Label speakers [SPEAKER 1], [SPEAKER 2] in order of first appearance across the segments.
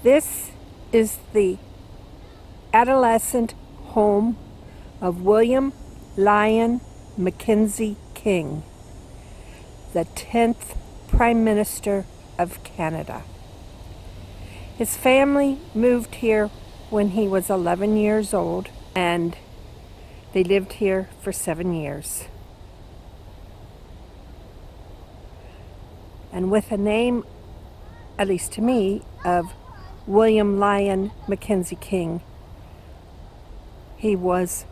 [SPEAKER 1] This is the adolescent home of William Lyon Mackenzie King, the 10th Prime Minister of Canada. His family moved here when he was 11 years old, and they lived here for 7 years. And with a name, at least to me, of William Lyon Mackenzie King, he was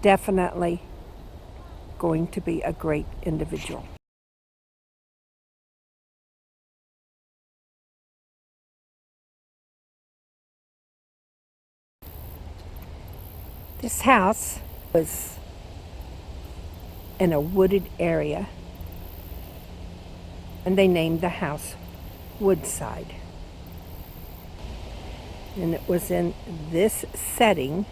[SPEAKER 1] definitely going to be a great individual. This house was in a wooded area, and they named the house Woodside. And it was in this setting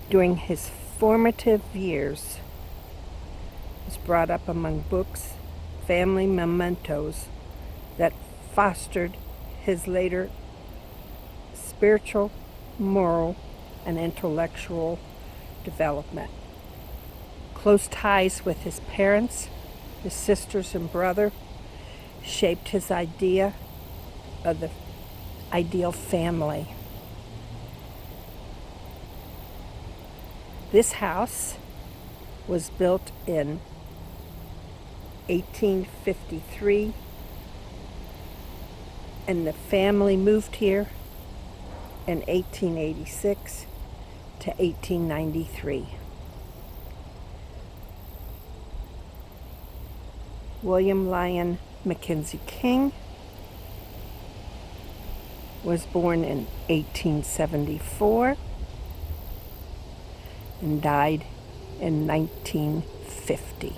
[SPEAKER 1] during his formative years. Was brought up among books, family mementos that fostered his later spiritual, moral, and intellectual development. Close ties with his parents, his sisters and brother shaped his idea of the ideal family. This house was built in 1853, and the family moved here in 1886 to 1893. William Lyon Mackenzie King was born in 1874 and died in 1950.